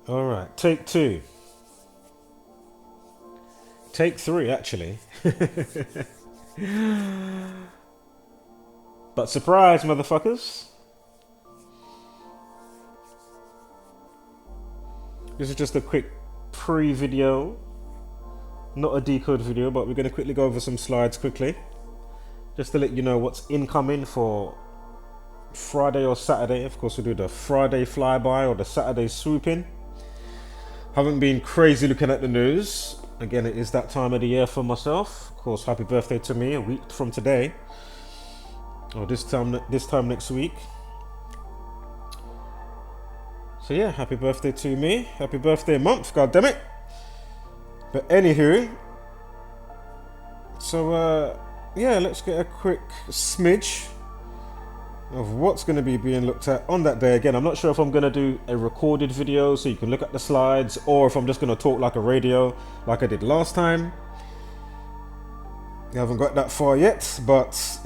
All right, take two. Take three, actually. But surprise, motherfuckers. This is just a quick pre-video. Not a decode video, but we're going to quickly go over some slides quickly. Just to let you know what's incoming for Friday or Saturday. Of course, we'll do the Friday flyby or the Saturday swoop in. Haven't been crazy looking at the news. Again, it is that time of the year for myself. Of course, happy birthday to me a week from today. Or this time next week. So yeah, happy birthday to me. Happy birthday month, god damn it. But anywho, so yeah, let's get a quick smidge of what's going to be being looked at on that day. Again, I'm not sure if I'm going to do a recorded video so you can look at the slides, or if I'm just going to talk like a radio like I did last time. I haven't got that far yet, but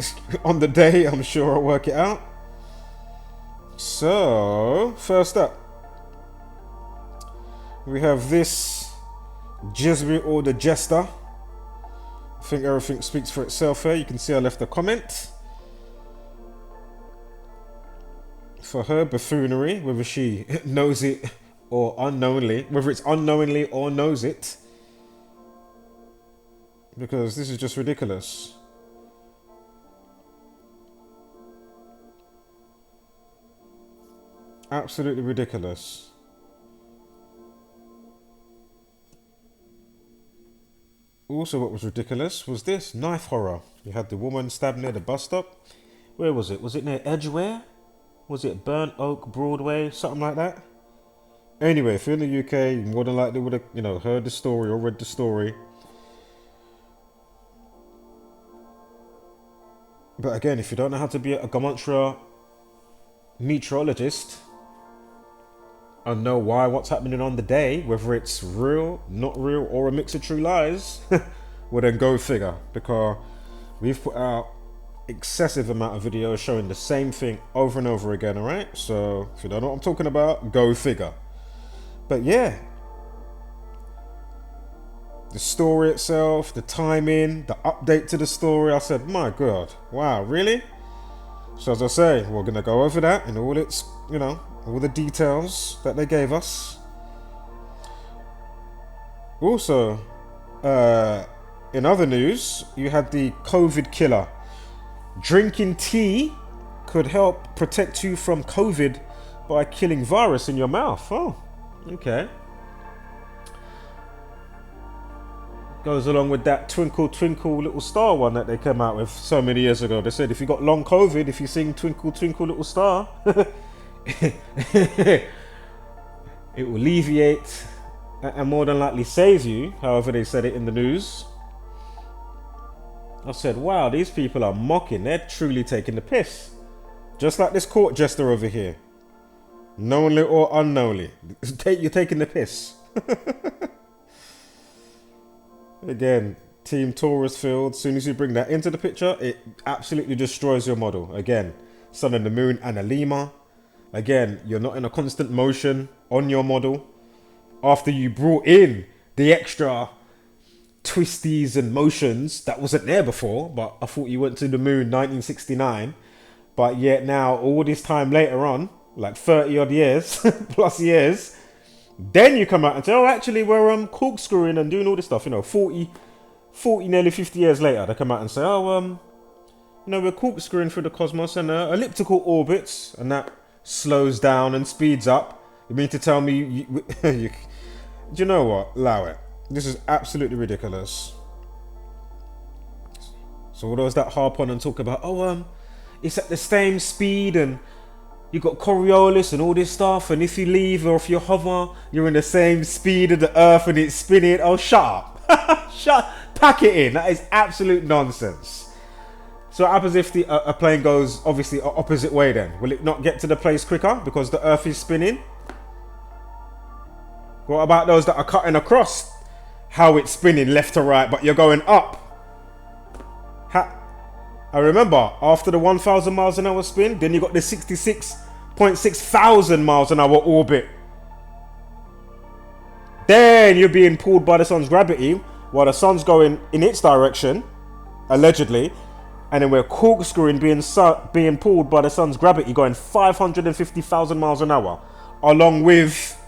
on the day I'm sure I'll work it out. So first up, we have this Jesuit or the Jester. I think everything speaks for itself here. You can see I left a comment for her buffoonery, whether she knows it or unknowingly, whether it's unknowingly or knows it, because this is just ridiculous. Absolutely ridiculous. Also, what was ridiculous was this knife horror. You had the woman stabbed near the bus stop. Where was it? Was it near Edgware? Was it Burnt Oak Broadway? Something like that? Anyway, if you're in the UK, you more than likely would have, you know, heard the story or read the story. But again, if you don't know how to be a gematria meteorologist and know what's happening on the day, whether it's real, not real, or a mix of true lies, well then go figure, because we've put out excessive amount of videos showing the same thing over and over again. All right, so if you don't know what I'm talking about, go figure. But yeah, the story itself, the timing, the update to the story, I said, my god, wow, really? So as I say, we're gonna go over that in all its, you know, all the details that they gave us. Also, in other news, you had the COVID killer. Drinking tea could help protect you from COVID by killing virus in your mouth. Oh, okay. Goes along with that Twinkle Twinkle Little Star one that they came out with so many years ago. They said if you got long COVID, if you sing Twinkle Twinkle Little Star, it will alleviate and more than likely save you. However they said it in the news. I said, wow, these people are mocking. They're truly taking the piss. Just like this court jester over here. Knowingly or unknowingly. You're taking the piss. Again, Team Taurus field. As soon as you bring that into the picture, it absolutely destroys your model. Again, Sun and the Moon and a Lima. Again, you're not in a constant motion on your model. After you brought in the extra twisties and motions that wasn't there before, but I thought you went to the moon 1969, but yet now all this time later on, like 30 odd years plus years, then you come out and say, oh, actually we're corkscrewing and doing all this stuff, you know, 40 nearly 50 years later, they come out and say, oh, you know, we're corkscrewing through the cosmos and elliptical orbits, and that slows down and speeds up. You mean to tell me do you know what? Allow it. This is absolutely ridiculous. So all those that harp on and talk about, oh, it's at the same speed and you got Coriolis and all this stuff, and if you leave or if you hover, you're in the same speed of the Earth and it's spinning. Oh, shut up. Pack it in. That is absolute nonsense. So what happens if a plane goes obviously opposite way then? Will it not get to the place quicker because the Earth is spinning? What about those that are cutting across how it's spinning left to right, but you're going up? I remember after the 1,000 miles an hour spin, then you got the 66.6 thousand miles an hour orbit. Then you're being pulled by the sun's gravity while the sun's going in its direction, allegedly, and then we're corkscrewing being pulled by the sun's gravity going 550,000 miles an hour, along with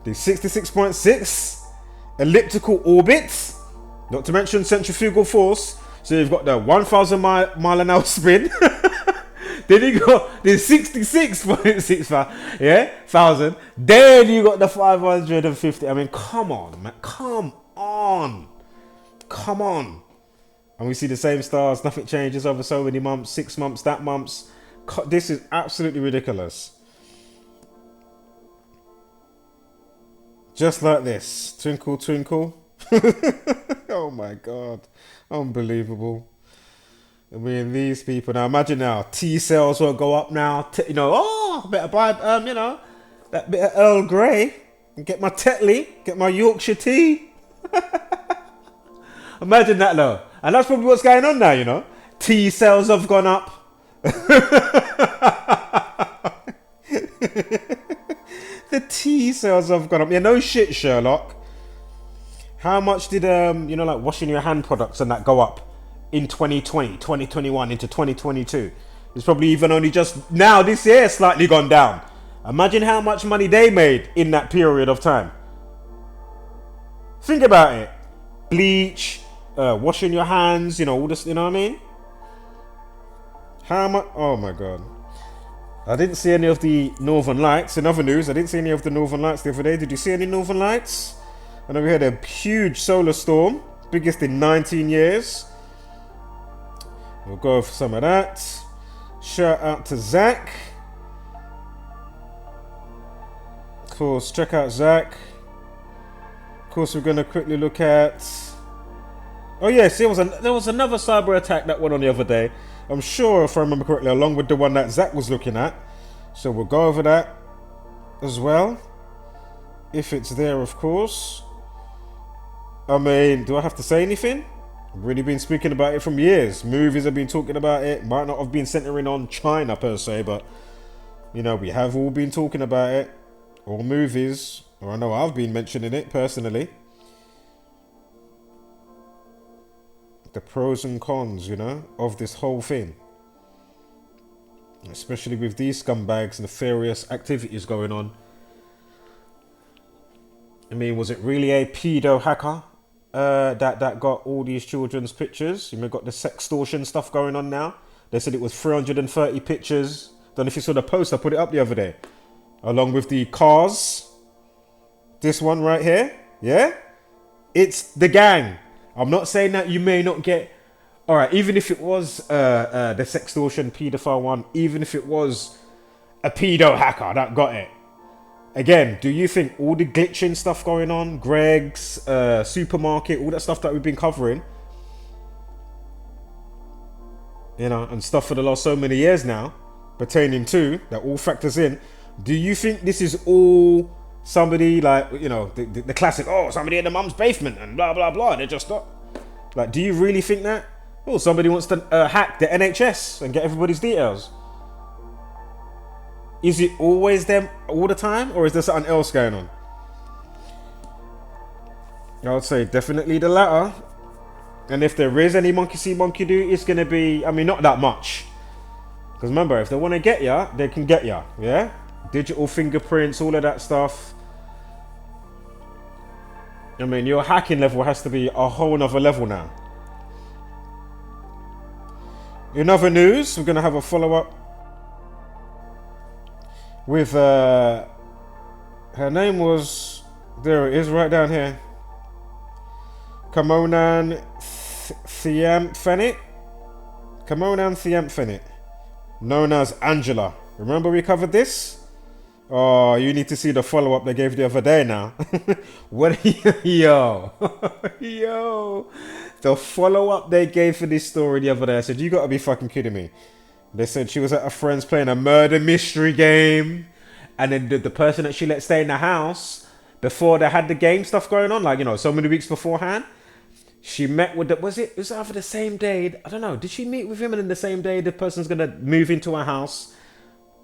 the 66.6 elliptical orbit, not to mention centrifugal force. So you've got the 1,000 mile an hour spin. Then you got the 66.6, yeah, thousand. Then you got the 550. I mean, come on, man. Come on. Come on. And we see the same stars. Nothing changes over so many months, 6 months, that months. This is absolutely ridiculous. Just like this. Twinkle, twinkle. Oh my God. Unbelievable. I mean, these people now. Imagine now, T cells will go up now. You know, oh, better buy, you know, that bit of Earl Grey and get my Tetley, get my Yorkshire tea. Imagine that, though, and that's probably what's going on now. You know, T cells have gone up. The T cells have gone up. Yeah, no shit, Sherlock. How much did you know, like washing your hand products and that go up in 2020, 2021 into 2022? It's probably even only just now this year slightly gone down. Imagine how much money they made in that period of time. Think about it. Bleach, washing your hands, you know, all this, you know what I mean? How much? Oh my God. I didn't see any of the Northern Lights. In other news, I didn't see any of the Northern Lights the other day. Did you see any Northern Lights? I know we had a huge solar storm, biggest in 19 years. We'll go for some of that. Shout out to Zach. Of course, check out Zach. Of course, we're going to quickly look at... Oh yes, there was another cyber attack that went on the other day. I'm sure, if I remember correctly, along with the one that Zach was looking at. So we'll go over that as well. If it's there, of course. I mean, do I have to say anything? I've really been speaking about it from years. Movies have been talking about it. Might not have been centering on China per se, but you know, we have all been talking about it. Or movies, or I know I've been mentioning it personally. The pros and cons, you know, of this whole thing. Especially with these scumbags, nefarious activities going on. I mean, was it really a pedo hacker that got all these children's pictures? You know, got the sextortion stuff going on now. They said it was 330 pictures. Don't know if you saw the post, I put it up the other day. Along with the cars. This one right here. Yeah? It's the gang. I'm not saying that you may not get... Alright, even if it was the sextortion pedophile one, even if it was a pedo hacker that got it. Again, do you think all the glitching stuff going on, Greg's, supermarket, all that stuff that we've been covering, you know, and stuff for the last so many years now, pertaining to, that all factors in, do you think this is all somebody like, you know, the classic, oh, somebody in the mum's basement and blah, blah, blah, they're just not, like, do you really think that? Oh, somebody wants to hack the NHS and get everybody's details. Is it always them all the time, or is there something else going on? I would say definitely the latter. And if there is any monkey see, monkey do, it's going to be, I mean, not that much. Because remember, if they want to get ya, they can get ya, yeah? Digital fingerprints, all of that stuff. I mean, your hacking level has to be a whole nother level now. In other news, we're going to have a follow-up with her name was, there it is right down here, Kamonan Thiamphenit, known as Angela. Remember we covered this? Oh, you need to see the follow-up they gave the other day now. What? Yo, the follow-up they gave for this story the other day, I said, you gotta be fucking kidding me. They said she was at her friend's playing a murder mystery game, and then the person that she let stay in the house before they had the game stuff going on, like, you know, so many weeks beforehand, she met with the, was it either the same day, I don't know, did she meet with him and then the same day the person's gonna move into her house?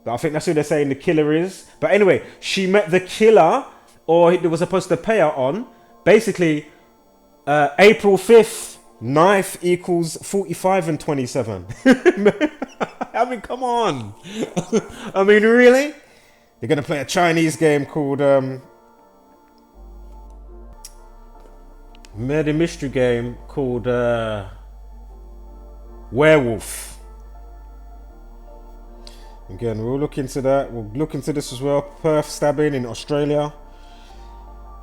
I think that's who they're saying the killer is. But anyway, she met the killer or they were supposed to pay out on, basically April 5th, knife equals 45 and 27. I mean, come on. I mean, really? They're going to play a Chinese game called murder mystery game called Werewolf. Again, we'll look into that. We'll look into this as well. Perth stabbing in Australia.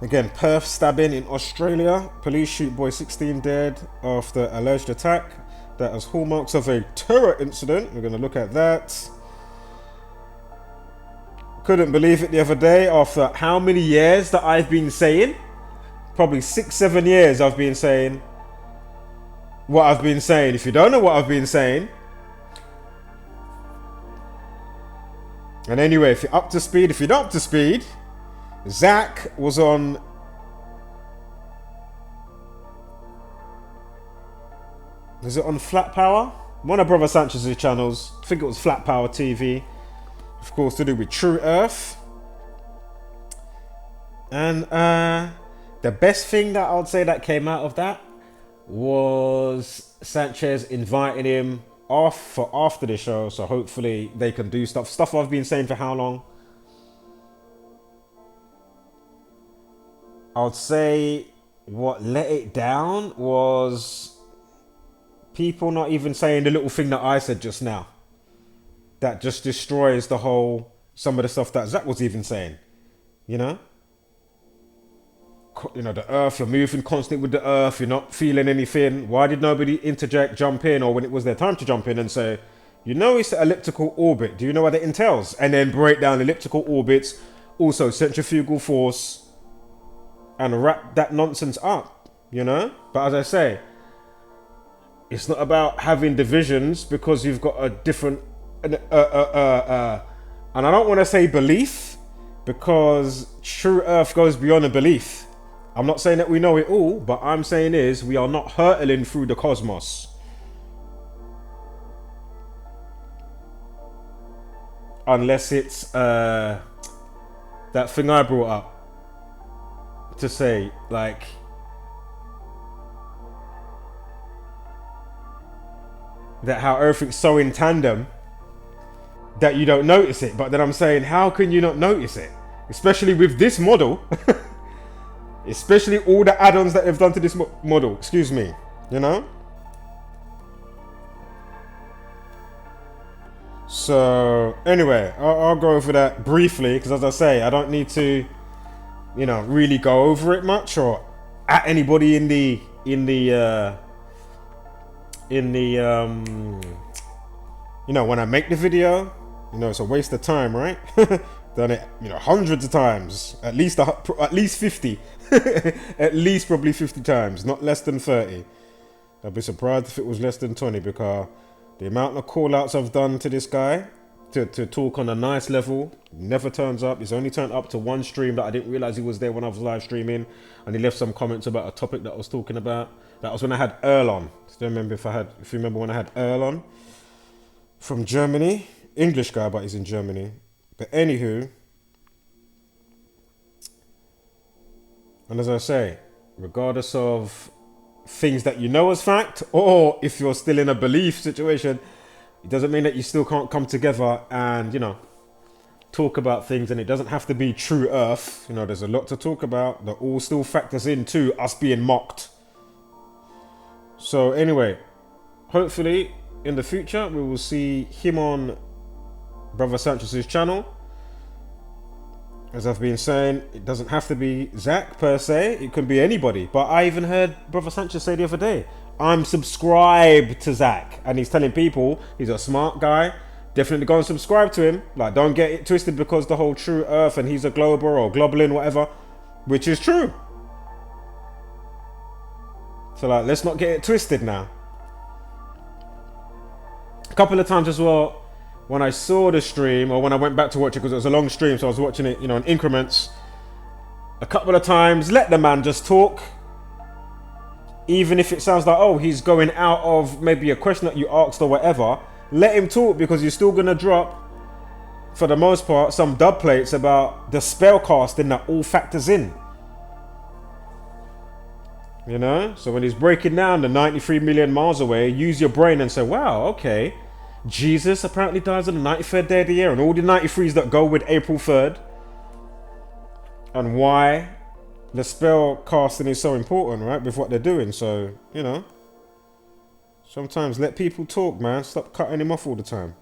Again, Perth stabbing in Australia. Police shoot boy 16 dead after alleged attack. That has hallmarks of a terror incident. We're going to look at that. Couldn't believe it the other day after how many years that I've been saying. Probably 6-7 years I've been saying what I've been saying. If you don't know what I've been saying. And anyway, if you're up to speed, if you're not up to speed, Zach was on is it on Flat Power? One of Brother Sanchez's channels. I think it was Flat Power TV. Of course, to do with True Earth. And the best thing that I would say that came out of that was Sanchez inviting him off for after the show. So hopefully they can do stuff I've been saying for how long? I would say what let it down was people not even saying the little thing that I said just now. That just destroys the whole, some of the stuff that Zach was even saying. You know? You know, the earth, you're moving constantly with the earth, you're not feeling anything. Why did nobody interject, jump in, or when it was their time to jump in and say, you know, it's an elliptical orbit. Do you know what it entails? And then break down elliptical orbits, also centrifugal force, and wrap that nonsense up, you know? But as I say, it's not about having divisions because you've got a different, and I don't want to say belief because True Earth goes beyond a belief. I'm not saying that we know it all, but I'm saying is we are not hurtling through the cosmos. Unless it's that thing I brought up to say, like, that how everything's so in tandem that you don't notice it. But then I'm saying, how can you not notice it? Especially with this model. Especially all the add-ons that they've done to this model. Excuse me. You know? So, anyway, I'll go over that briefly. Because as I say, I don't need to, you know, really go over it much. Or at anybody in the you know, when I make the video. You know, it's a waste of time, right? Done it, you know, hundreds of times, at least 50, at least probably 50 times, not less than 30. I'd be surprised if it was less than 20 because the amount of call outs I've done to this guy to talk on a nice level never turns up. He's only turned up to one stream that I didn't realize he was there when I was live streaming, and he left some comments about a topic that I was talking about. That was when I had Earl on. Still remember if you remember when I had Earl on from Germany. English guy, but he's in Germany. But anywho, and as I say, regardless of things that you know as fact, or if you're still in a belief situation, it doesn't mean that you still can't come together and, you know, talk about things. And it doesn't have to be True Earth. You know, there's a lot to talk about that all still factors into us being mocked. So anyway, hopefully in the future we will see him on Brother Sanchez's channel. As I've been saying, it doesn't have to be Zach per se, it can be anybody. But I even heard Brother Sanchez say the other day, I'm subscribed to Zach, and he's telling people he's a smart guy. Definitely go and subscribe to him. Like, don't get it twisted because the whole True Earth and he's a glober or globalin, whatever, which is true. So like, let's not get it twisted now. A couple of times as well, when I saw the stream, or when I went back to watch it, because it was a long stream, so I was watching it, you know, in increments. A couple of times, let the man just talk. Even if it sounds like, oh, he's going out of maybe a question that you asked or whatever, let him talk, because you're still going to drop for the most part, some dub plates about the spell casting that all factors in. You know? So when he's breaking down the 93 million miles away, use your brain and say, wow, okay. Jesus apparently dies on the 93rd day of the year, and all the 93s that go with April 3rd. And why the spell casting is so important, right? With what they're doing. So, you know. Sometimes let people talk, man. Stop cutting him off all the time.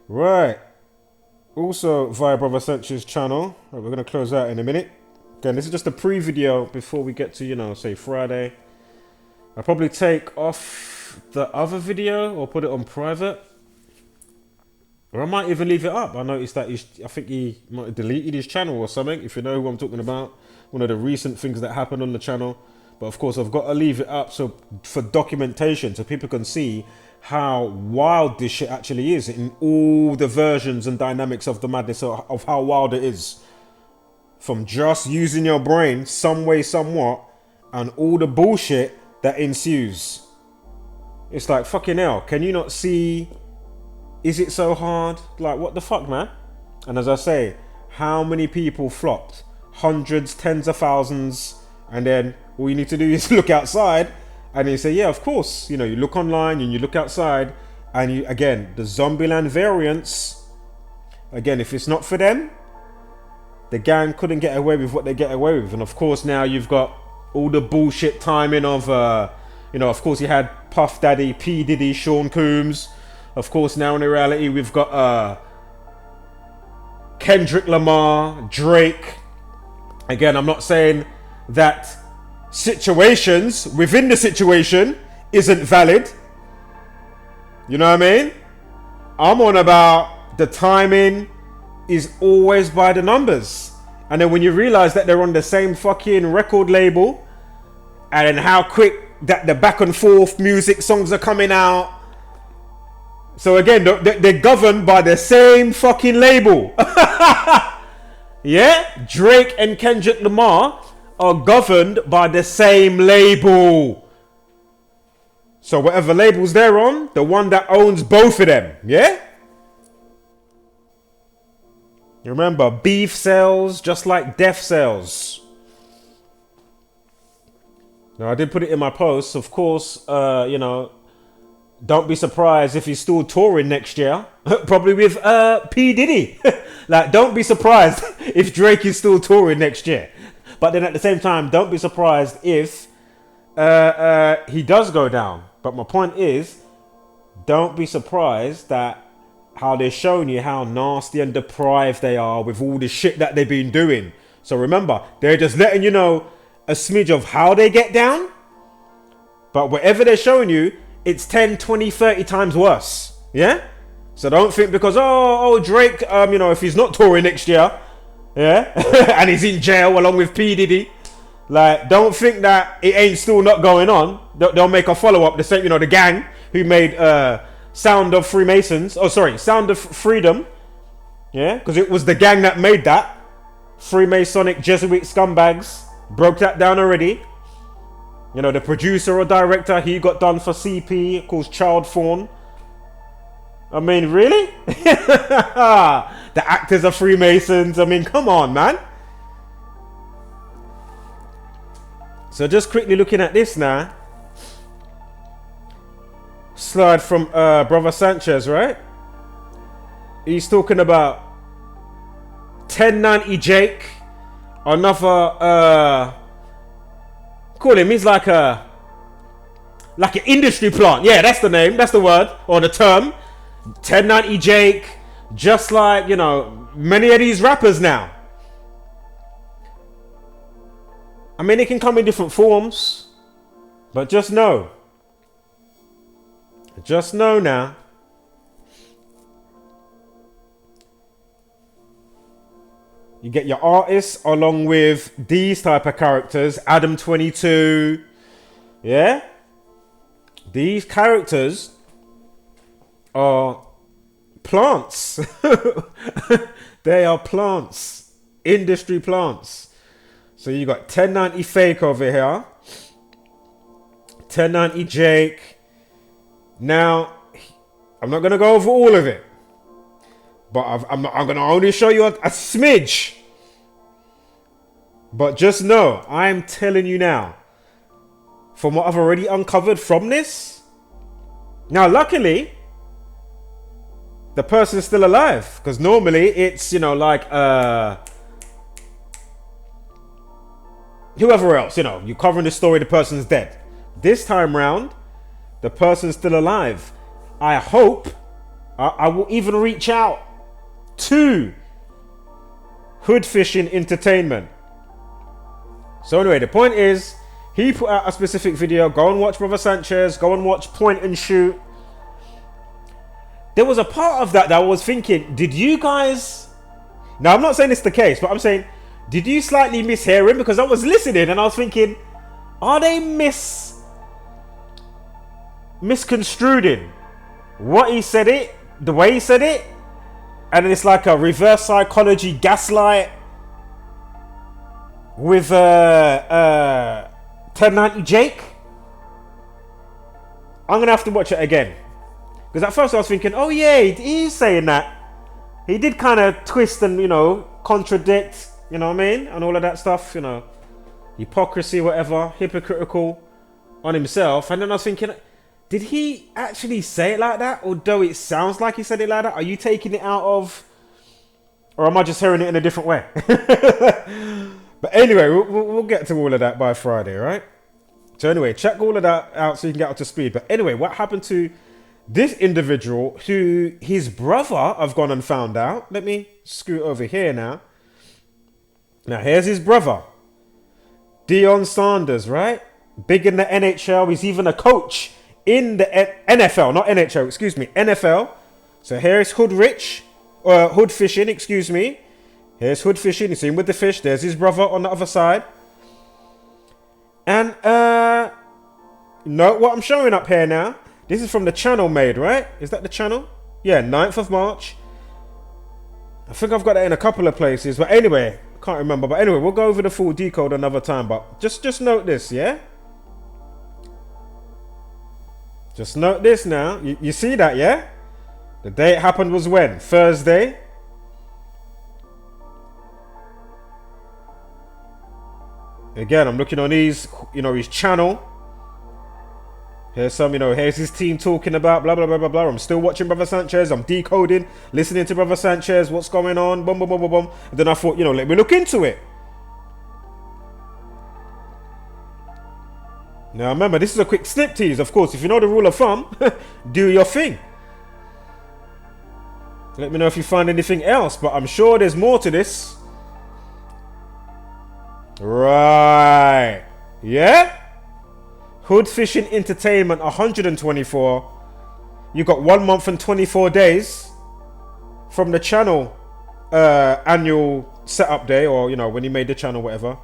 Right. Also via Brother Sanchez's channel. Right, we're going to close out in a minute. Again, this is just a pre-video before we get to, you know, say Friday. I'll probably take off the other video or put it on private. Or I might even leave it up. I noticed that I think he might have deleted his channel or something, if you know who I'm talking about. One of the recent things that happened on the channel. But of course, I've got to leave it up so for documentation, so people can see how wild this shit actually is in all the versions and dynamics of the madness of how wild it is. From just using your brain some way, somewhat, and all the bullshit that ensues. It's like, fucking hell, can you not see? Is it so hard? Like, what the fuck, man? And as I say, how many people flopped? Hundreds, tens of thousands, and then all you need to do is look outside and you say, yeah, of course. You know, you look online and you look outside and you, again, the Zombieland variants, again, if it's not for them, the gang couldn't get away with what they get away with. And of course, now you've got all the bullshit timing of, you know, of course you had Puff Daddy, P. Diddy, Sean Combs. Of course, now in reality, we've got Kendrick Lamar, Drake. Again, I'm not saying that situations within the situation isn't valid. You know what I mean? I'm on about the timing is always by the numbers. And then when you realize that they're on the same fucking record label, and how quick that the back and forth music songs are coming out. So again, they're governed by the same fucking label. Yeah? Drake and Kendrick Lamar are governed by the same label. So whatever labels they're on, the one that owns both of them, yeah? You remember, beef sells just like death sells. Now, I did put it in my post, of course, you know, don't be surprised if he's still touring next year. Probably with P. Diddy. Like, don't be surprised if Drake is still touring next year. But then at the same time, don't be surprised if he does go down. But my point is, don't be surprised that how they're showing you how nasty and deprived they are with all the shit that they've been doing. So remember, they're just letting you know a smidge of how they get down. But whatever they're showing you, it's 10, 20, 30 times worse. Yeah? So don't think because, oh, Drake, you know, if he's not touring next year, yeah, and he's in jail along with P. Diddy, like, don't think that it ain't still not going on. They'll make a follow-up. The same, you know, the gang who made Sound of Freemasons. Oh, sorry, Sound of Freedom. Yeah, because it was the gang that made that. Freemasonic Jesuit scumbags. Broke that down already. You know, the producer or director, he got done for CP, called child porn. I mean, really? The actors are Freemasons. I mean, come on, man. So just quickly looking at this now. Slide from Brother Sanchez, right? He's talking about 1090 Jake. Another call him, he's like an industry plant. Yeah, that's the name, that's the word, or the term. 1090 Jake, just like, you know, many of these rappers now. I mean, it can come in different forms, but just know now, you get your artists along with these type of characters, Adam 22, yeah? These characters are plants. They are plants, industry plants. So you got 1090 Fake over here, 1090 Jake. Now, I'm not going to go over all of it, But I'm going to only show you a smidge. But just know, I'm telling you now, from what I've already uncovered from this. Now, luckily, the person's still alive. Because normally it's, you know, like whoever else, you know, you're covering the story, the person's dead. This time round, the person's still alive. I hope I will even reach out to Hood Fishing Entertainment. So anyway, the point is, he put out a specific video. Go and watch Brother Sanchez. Go and watch Point and Shoot. There was a part of that I was thinking, did you guys... Now, I'm not saying it's the case, but I'm saying, did you slightly mishear him? Because I was listening and I was thinking, are they misconstruing what he said it, the way he said it? And it's like a reverse psychology gaslight with 1090 Jake. I'm gonna have to watch it again, because at first I was thinking, oh yeah, he's saying that. He did kind of twist and, you know, contradict, you know what I mean, and all of that stuff, you know, hypocrisy, whatever, hypocritical on himself. And then I was thinking, did he actually say it like that? Although it sounds like he said it like that. Are you taking it out of, or am I just hearing it in a different way? But anyway, we'll get to all of that by Friday, right? So anyway, check all of that out so you can get up to speed. But anyway, what happened to this individual who his brother, I've gone and found out. Let me scoot over here now. Now, here's his brother, Deion Sanders, right? Big in the NHL. He's even a coach in the NFL, not NHL, excuse me, NFL. So here's Hood Fishing, excuse me. Here's Hood Fishing. You see him with the fish. There's his brother on the other side. And note what I'm showing up here now. This is from the channel made, right? Is that the channel? Yeah, 9th of March. I think I've got that in a couple of places. But anyway, can't remember. But anyway, we'll go over the full decode another time. But just note this, yeah? Just note this now. You see that, yeah? The day it happened was when? Thursday. Again, I'm looking on his, you know, his channel. Here's some, you know, here's his team talking about blah, blah, blah, blah, blah. I'm still watching Brother Sanchez. I'm decoding, listening to Brother Sanchez. What's going on? Boom, boom, boom, boom, boom. And then I thought, you know, let me look into it. Now, remember, this is a quick snip tease, of course. If you know the rule of thumb, do your thing. Let me know if you find anything else, but I'm sure there's more to this. Right. Yeah? Hood Fishing Entertainment, 124. You got 1 month and 24 days from the channel annual setup day, or, you know, when he made the channel, whatever.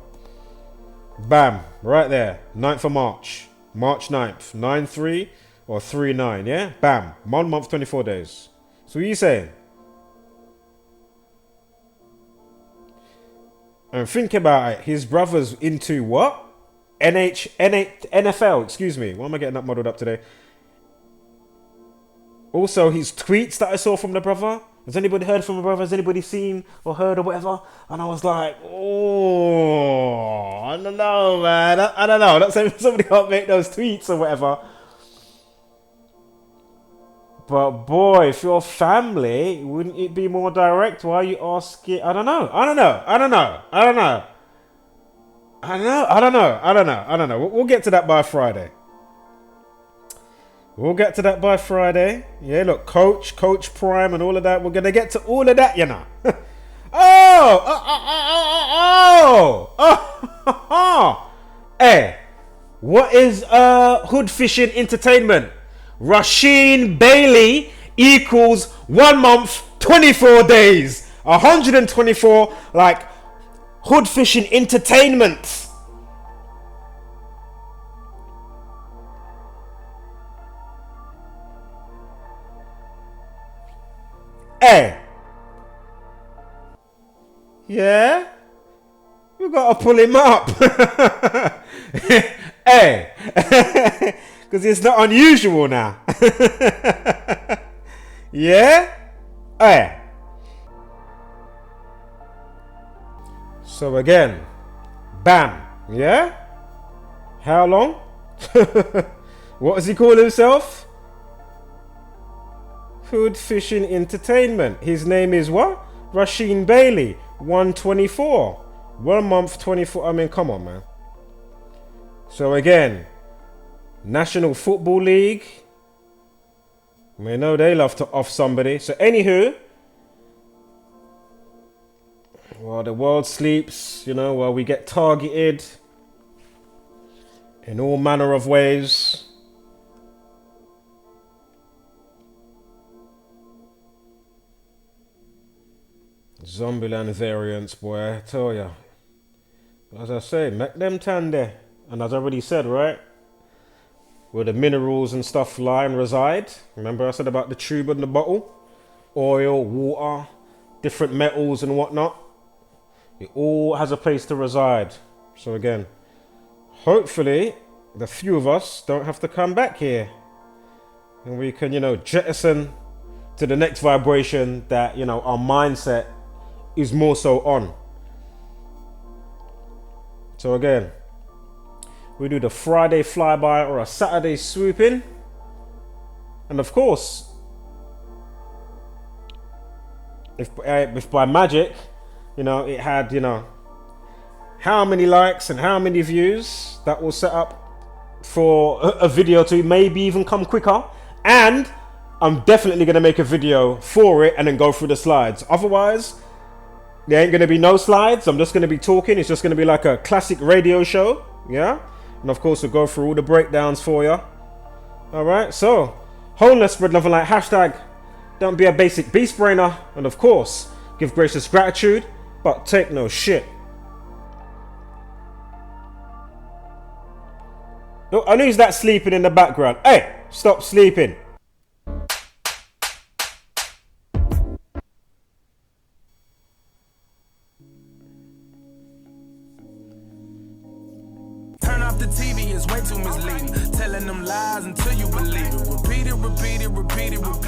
Bam. Right there. 9th of March. March 9th. 9-3 or 3-9, yeah? Bam. 1 month, 24 days. So what are you saying? And think about it. His brother's into what? NFL, excuse me. Why am I getting that muddled up today? Also, his tweets that I saw from the brother. Has anybody heard from the brother? Has anybody seen or heard or whatever? And I was like, oh, I don't know, man. I don't know. Not saying somebody can't make those tweets or whatever. But boy, if you're family, wouldn't it be more direct? Why are you asking? I don't know. We'll get to that by Friday. Yeah, look, Coach Prime and all of that. We're going to get to all of that, you know. Hey, what is Hood Fishing Entertainment? Rasheen Bailey equals 1 month, 24 days. 124, like Hood Fishing Entertainment. Hey. Yeah? We gotta pull him up. Hey. Because it's not unusual now. Yeah? Hey. So again, bam, yeah? How long? What does he call himself? Food Fishing Entertainment. His name is what? Rasheen Bailey, 124. 1 month, 24. I mean, come on, man. So again, National Football League. We know they love to off somebody. So anywho, while the world sleeps, you know, while we get targeted in all manner of ways, Zombieland variants, boy, I tell ya. As I say, make them tan there. And as I already said, right, where the minerals and stuff lie and reside. Remember I said about the tube and the bottle? Oil, water, different metals and whatnot. It all has a place to reside. So again, hopefully the few of us don't have to come back here. And we can, you know, jettison to the next vibration that, you know, our mindset is more so on. So again, we do the Friday flyby or a Saturday swoop in. And of course, if by magic, you know, it had, you know, how many likes and how many views, that will set up for a video to maybe even come quicker. And I'm definitely going to make a video for it and then go through the slides. Otherwise, there ain't going to be no slides. I'm just going to be talking. It's just going to be like a classic radio show. Yeah. And of course, we'll go through all the breakdowns for you. All right. So, wholeness, spread love and light. Hashtag, don't be a basic beast brainer. And of course, give gracious gratitude, but take no shit. Look, I know who's that sleeping in the background. Hey, stop sleeping. Turn off the TV, it's way too misleading. Telling them lies until you believe it. Repeat it, repeat it, repeat it, repeat it.